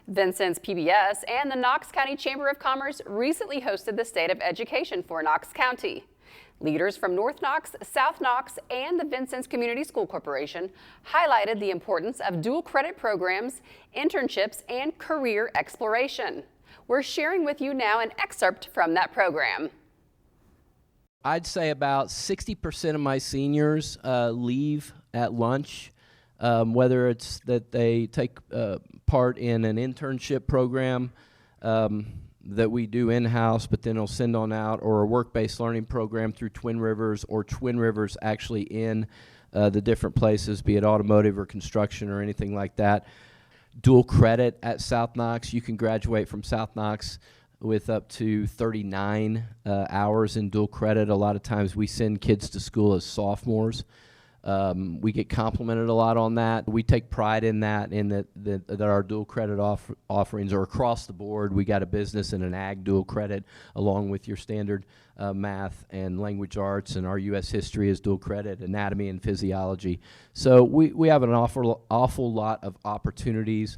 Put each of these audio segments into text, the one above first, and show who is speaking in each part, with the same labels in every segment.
Speaker 1: Vincennes PBS and the Knox County Chamber of Commerce recently hosted the State of Education for Knox County. Leaders from North Knox, South Knox, and the Vincennes Community School Corporation highlighted the importance of dual credit programs, internships, and career exploration. We're sharing with you now an excerpt from that program.
Speaker 2: I'd say about 60% of my seniors leave at lunch, whether it's that they take part in an internship program that we do in-house, but then they'll send on out, or a work-based learning program through Twin Rivers, or Twin Rivers actually in the different places, be it automotive or construction or anything like that. Dual credit at South Knox, you can graduate from South Knox with up to 39 hours in dual credit. A lot of times we send kids to school as sophomores. We get complimented a lot on that. We take pride in that, that our dual credit offerings are across the board. We got a business and an ag dual credit along with your standard math and language arts, and our U.S. history is dual credit, anatomy and physiology. So we have an awful lot of opportunities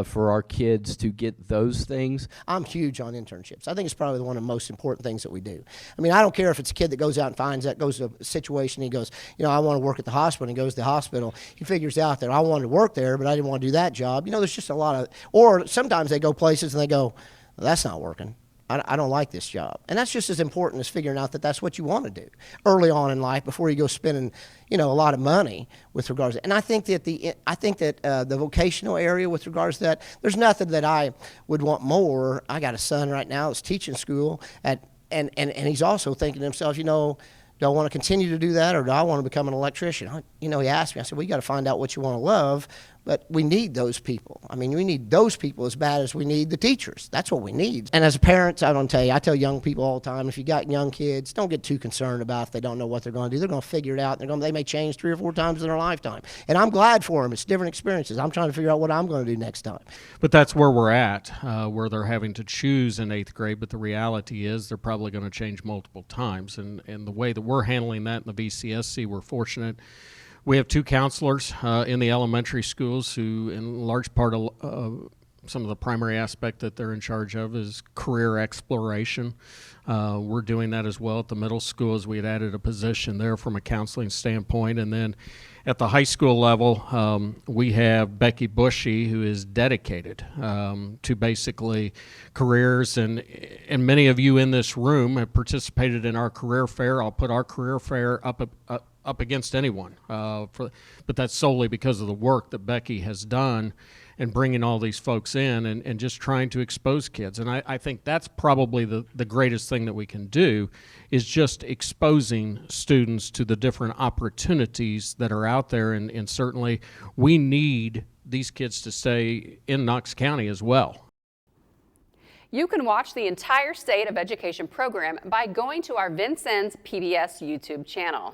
Speaker 2: for our kids to get those things.
Speaker 3: I'm huge on internships. I think it's probably one of the most important things that we do. I mean, I don't care if it's a kid that goes out and finds that, goes to a situation, he goes, I want to work at the hospital, and he goes to the hospital. He figures out that I wanted to work there, but I didn't want to do that job. There's just a lot of, or sometimes they go places and they go, well, that's not working. I don't like this job. And that's just as important as figuring out that that's what you want to do early on in life before you go spending, a lot of money with regards to, and I think that the vocational area with regards to that, there's nothing that I would want more. I got a son right now that's teaching school and he's also thinking to himself, do I want to continue to do that, or do I want to become an electrician? He asked me, I said, well, you got to find out what you want to love, but we need those people. I mean, we need those people as bad as we need the teachers. That's what we need. And as a parent, I tell young people all the time, if you got young kids, don't get too concerned about if they don't know what they're going to do. They're going to figure it out. They may change 3 or 4 times in their lifetime. And I'm glad for them. It's different experiences. I'm trying to figure out what I'm going to do next time.
Speaker 4: But that's where we're at, where they're having to choose in 8th grade, but the reality is they're probably going to change multiple times. And the way that we're handling that in the VCSC, we're fortunate. We have 2 counselors in the elementary schools who, in large part, some of the primary aspect that they're in charge of is career exploration. We're doing that as well at the middle schools. We had added a position there from a counseling standpoint. And then at the high school level, we have Becky Bushy, who is dedicated to basically careers. And many of you in this room have participated in our career fair. I'll put our career fair up against anyone, but that's solely because of the work that Becky has done and bringing all these folks in and just trying to expose kids. And I think that's probably the greatest thing that we can do, is just exposing students to the different opportunities that are out there. And certainly we need these kids to stay in Knox County as well.
Speaker 1: You can watch the entire State of Education program by going to our Vincennes PBS YouTube channel.